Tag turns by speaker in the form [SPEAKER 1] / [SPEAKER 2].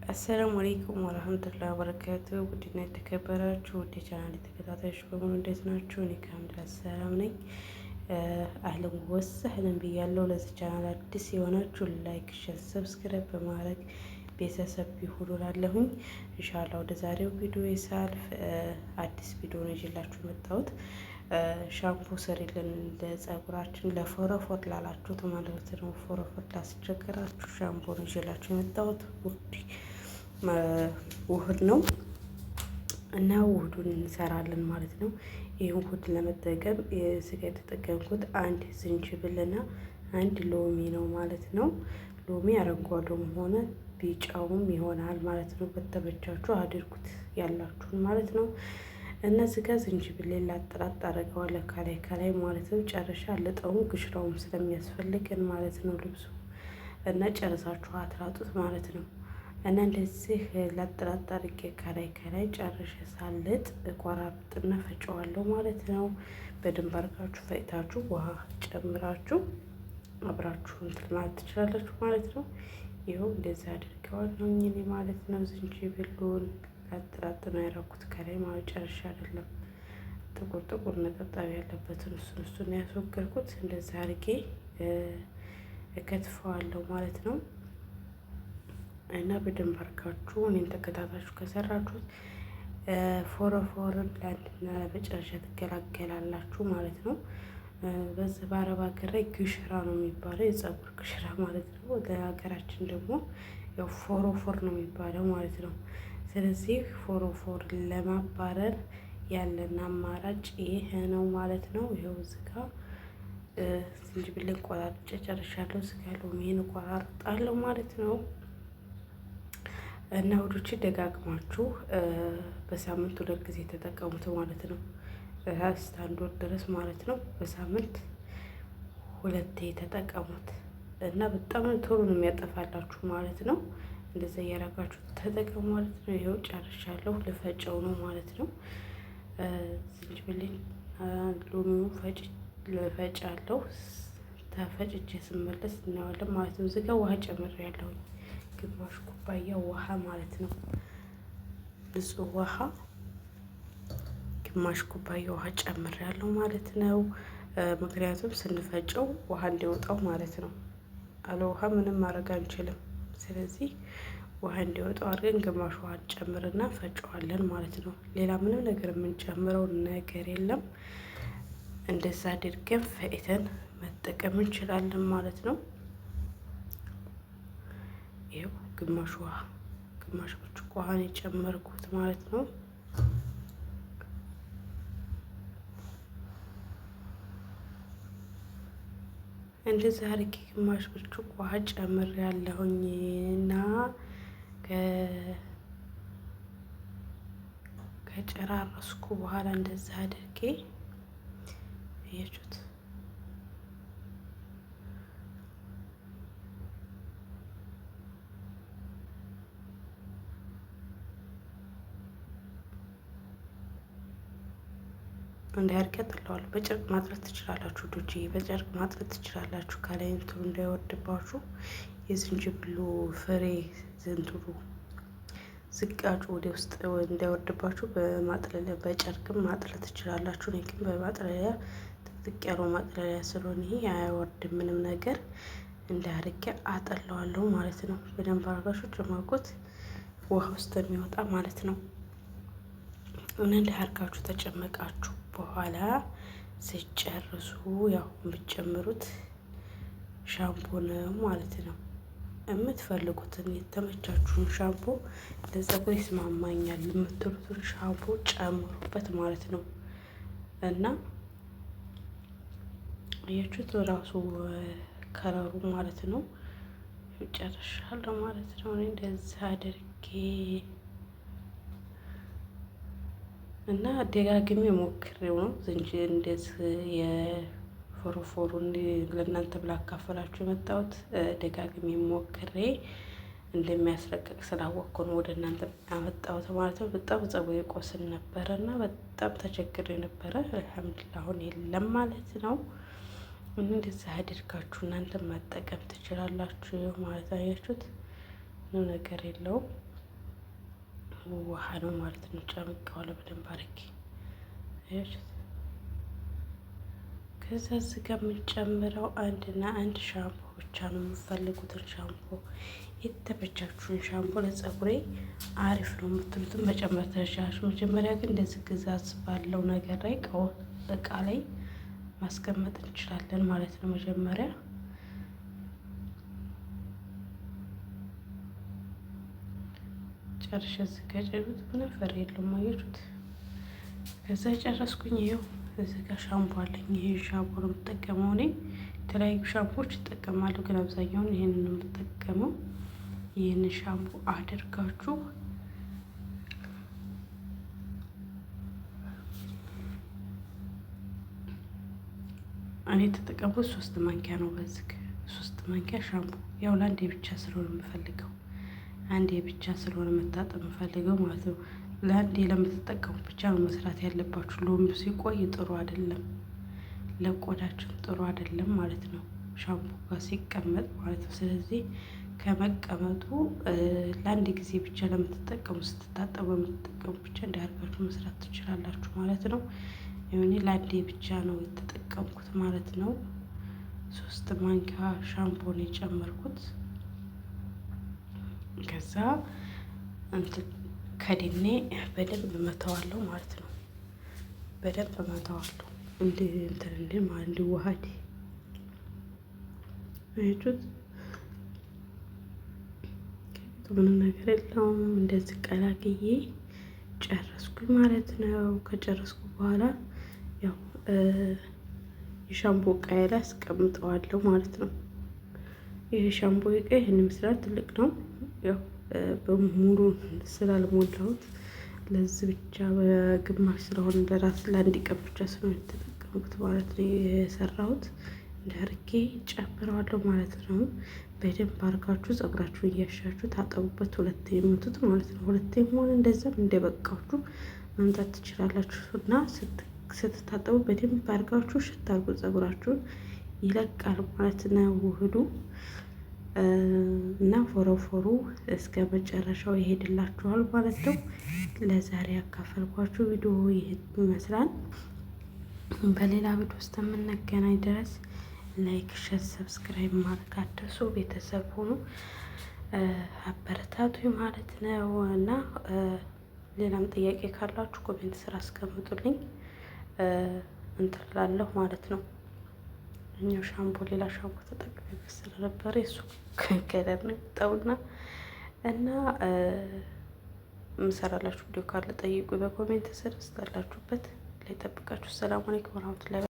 [SPEAKER 1] አሰላሙ አለይኩም ወራህመቱላሂ ወበረካቱ። ውድና የተከበራችሁ ውድ ቻናል ተከታታዮች በሙሉ እንዴት ናችሁ? እኔ ከአልሐምዱሊላህ ሰላም ነኝ። አህለን ወሰህለን ብያለሁ። ለዚህ ቻናል አዲስ የሆናችሁ ላይክ፣ ሼር፣ ሰብስክራይብ በማድረግ ቤተሰብ ይሁኑ እላለሁኝ። ኢንሻአላህ ወደ ዛሬው ቪዲዮ ሳልፍ አዲስ ቪዲዮ ነው ይዤላችሁ መጣሁት። ሻምፖ ስሪልን ለጸጉራችን ለፎረፎር ላላችሁት ማለት ነው። ፎረፎር ላስቸገራችሁ ሻምፖ ነው ይዤላችሁ የመጣሁት። ውህድ ነው እና ውህዱን እንሰራለን ማለት ነው። ይህ ውህድ ለመጠቀም ስጋ የተጠቀምኩት አንድ ዝንጅብልና አንድ ሎሚ ነው ማለት ነው። ሎሚ አረንጓዴውም ሆነ ቢጫውም ይሆናል ማለት ነው። በተመቻችሁ አድርጉት ያላችሁን ማለት ነው። እነዚህ ጋር ዝንጅብል ላጥራት አደርገዋለሁ ከላይ ማለት ነው። ጨርሻ ልጠውም ግሽራውም ስለሚያስፈልገን ማለት ነው ልብሱ እና ጨርሳችሁ አትራጡት ማለት ነው። እና እንደዚህ ላጥራት አድርጌ ከላይ ጨርሼ ሳልጥ ቆራርጥና ፈጨዋለሁ ማለት ነው። በደንብ አድርጋችሁ ፈጭታችሁ ውሃ ጨምራችሁ አብራችሁ እንትን ማለት ትችላላችሁ ማለት ነው። ይኸው እንደዚህ አድርገዋለሁ እኔ ማለት ነው። ዝንጅብሉን ላጥራት ነው ያደረኩት ከላይ ማለት ጨርሼ አይደለም። ጥቁር ነጠብጣብ ያለበትን እሱን ያስወገድኩት እንደዚህ አድርጌ እከትፈዋለሁ ማለት ነው። እና በደንብ አድርጋችሁ እኔን ተከታታችሁ ከሰራችሁት ፎረፎርን ለአንድና ለመጨረሻ ትገላገላላችሁ ማለት ነው። በዚህ በአረብ ሀገር ላይ ግሽራ ነው የሚባለው፣ የጸጉር ግሽራ ማለት ነው። ወደ ሀገራችን ደግሞ ያው ፎረፎር ነው የሚባለው ማለት ነው። ስለዚህ ፎረፎር ለማባረር ያለን አማራጭ ይሄ ነው ማለት ነው። ይኸው እዚህ ጋር ዝንጅብልን ቆራርጬ ጨርሻለሁ። ስጋ ሎሚን እቆራርጣለሁ ማለት ነው። እና ውዶች ደጋግማችሁ በሳምንት 2 ጊዜ ተጠቀሙት ማለት ነው። እስከ 1 ወር ድረስ ማለት ነው። በሳምንት 2 ተጠቀሙት እና በጣም ቶሎ ነው የሚያጠፋላችሁ ማለት ነው። እንደዛ እያረጋችሁ ተጠቀሙ ማለት ነው። ይኸው ጨርሻለሁ። ልፈጨው ነው ማለት ነው። ዝንጅብልን ሎሚውን ልፈጫለሁ። ተፈጭቼ ስመለስ እናየዋለን ማለት ነው። እዚህ ጋር ውሃ ጨምሬያለሁ። ግማሽ ኩባያ ውሃ ማለት ነው። ንጹህ ውሃ ግማሽ ኩባያ ውሃ ጨምሬያለሁ ማለት ነው። ምክንያቱም ስንፈጨው ውሃ እንዲወጣው ማለት ነው። አለ ውሃ ምንም ማድረግ አንችልም። ስለዚህ ውሃ እንዲወጣው አድርገን ግማሽ ውሃ ጨምርና ፈጨዋለን ማለት ነው። ሌላ ምንም ነገር የምንጨምረው ነገር የለም። እንደዛ አድርገን ፈጭተን መጠቀም እንችላለን ማለት ነው። ይኸው ግማሽ ብርጭቆ ውሃ ነው የጨመርኩት ማለት ነው። እንደዚህ አድርጌ ግማሽ ብርጭቆ ውሃ ጨምሬያለሁኝ እና ከጨራረስኩ በኋላ እንደዚህ አድርጌ እያችሁት እንዳያርቅ ጥለዋለሁ። በጨርቅ ማጥረት ትችላላችሁ ዶጂ፣ በጨርቅ ማጥረት ትችላላችሁ። ከላይ እንትኑ እንዳይወርድባችሁ የዝንጅብሉ ፍሬ ዝንትሩ ዝቃጩ ወደ ውስጥ እንዳይወርድባችሁ በማጥለያ በጨርቅም ማጥለት ትችላላችሁ። እኔ ግን በማጥለያ ጥቅጥቅ ያለው ማጥለያ ስለሆነ ይሄ አያወርድም ምንም ነገር። እንዳያርቅ አጠለዋለሁ ማለት ነው። በደንብ አድርጋችሁ ጨማቁት ውሃ ውስጥ የሚወጣ ማለት ነው። እና እንዳያርጋችሁ ተጨመቃችሁ በኋላ ሲጨርሱ ያው የምትጨምሩት ሻምፖ ነው ማለት ነው። የምትፈልጉትን የተመቻችሁን ሻምፖ ለፀጉር ይስማማኛል የምትሉትን ሻምፖ ጨምሩበት ማለት ነው። እና አያችሁት ራሱ ከለሩ ማለት ነው። ጨርሻለሁ ማለት ነው። እኔ እንደዚህ አድርጌ እና ደጋግሜ ሞክሬው ነው እንደዚህ የፎረፎሩን ለእናንተ ብላ አካፈላችሁ የመጣሁት። ደጋግሜ ሞክሬ እንደሚያስለቅቅ ስላወቅኩ ነው ወደ እናንተ ያመጣሁት ማለት ነው። በጣም ፀጉሬ ቆስል ነበረ እና በጣም ተቸግሬ ነበረ። አልሐምዱሊላህ አሁን የለም ማለት ነው። እንደዚህ አድርጋችሁ እናንተ መጠቀም ትችላላችሁ ማለት አያችሁት። ምንም ነገር የለውም። ውሃ ነው ማለት ነው። ጨምቀዋለሁ በደንብ አድርጌ። ከዛ እዚህ ጋር የምንጨምረው አንድና አንድ ሻምፖ ብቻ ነው። የምፈልጉትን ሻምፖ የተመቻችሁን ሻምፖ ለፀጉሬ አሪፍ ነው የምትሉትን መጨመር ትችላላችሁ። መጀመሪያ ግን እንደዚህ ግዛት ባለው ነገር ላይ እቃ ላይ ማስቀመጥ እንችላለን ማለት ነው። መጀመሪያ ጨርሼ ዝገጨሉት ምንም ፈር የለውም። አያችሁት? ከዛ ጨረስኩኝ። ይኸው እዚህ ጋር ሻምፖ አለኝ። ይሄ ሻምፖ ነው የምጠቀመው እኔ። የተለያዩ ሻምፖዎች እጠቀማለሁ፣ ግን አብዛኛውን ይሄንን ነው የምጠቀመው። ይህንን ሻምፖ አድርጋችሁ እኔ የተጠቀምኩት 3 ማንኪያ ነው። በዚህ 3 ማንኪያ ሻምፖ ያው ለአንዴ ብቻ ስለሆነ የምፈልገው አንዴ ብቻ ስለሆነ መታጠብ የምፈልገው ማለት ነው። ለአንዴ ለምትጠቀሙት ብቻ ነው መስራት ያለባችሁ። ሎሚ ሲቆይ ጥሩ አይደለም፣ ለቆዳችን ጥሩ አይደለም ማለት ነው፣ ሻምፖ ጋር ሲቀመጥ ማለት ነው። ስለዚህ ከመቀመጡ ለአንድ ጊዜ ብቻ ለምትጠቀሙ ስትታጠቡ የምትጠቀሙ ብቻ እንዲያርጋችሁ መስራት ትችላላችሁ ማለት ነው። እኔ ለአንዴ ብቻ ነው የተጠቀምኩት ማለት ነው። 3 ማንኪያ ሻምፖ ነው የጨመርኩት። ከዛ እንትን ከድኔ በደንብ መተዋለሁ ማለት ነው። በደንብ መተዋለሁ እንዲዋሃድ አያችሁት? ምንም ነገር የለውም። እንደዚህ ቀላቅዬ ጨረስኩኝ ማለት ነው። ከጨረስኩ በኋላ ያው የሻምፖ እቃዬ ላይ አስቀምጠዋለሁ ማለት ነው። ይህ ሻምፖ እቃ ይህን ይመስላል። ትልቅ ነው። ያው በሙሉ ስላልሞላሁት ለዚህ ብቻ በግማሽ ስለሆነ ለራስ ለአንድ ቀን ብቻ ስለሆነ የተጠቀምኩት ማለት ነው የሰራሁት። እንዳርጌ ጨምረዋለሁ ማለት ነው። በደንብ አርጋችሁ ፀጉራችሁን እያሻችሁ ታጠቡበት። 2 የምቱት ማለት ነው። 2 ሆነ እንደዛም እንደበቃችሁ መምጣት ትችላላችሁ። እና ስትታጠቡ በደንብ አርጋችሁ ሽታ አርጉ። ፀጉራችሁን ይለቃል ማለት ነው ውህዱ እና ፎረፎሩ እስከ መጨረሻው ይሄድላችኋል ማለት ነው። ለዛሬ ያካፈልኳችሁ ቪዲዮ ይሄን ይመስላል። በሌላ ቪዲዮ ውስጥ የምንገናኝ ድረስ ላይክ፣ ሸር፣ ሰብስክራይብ ማድረግ አትርሱ። ቤተሰብ ሆኑ አበረታቱ ማለት ነው። እና ሌላም ጥያቄ ካላችሁ ኮሜንት ስራ አስቀምጡልኝ እንትን እላለሁ ማለት ነው። እኛው ሻምፖ ሌላ ሻምፖ ተጠቅሜበት ስለነበረ እሱ ከለር ነው የወጣውና እና ምሰራላችሁ ቪዲዮ ካለ ጠይቁ በኮሜንት ስር ስላላችሁበት ላይ ጠብቃችሁ። ሰላም አለይኩም ወራህመቱላሂ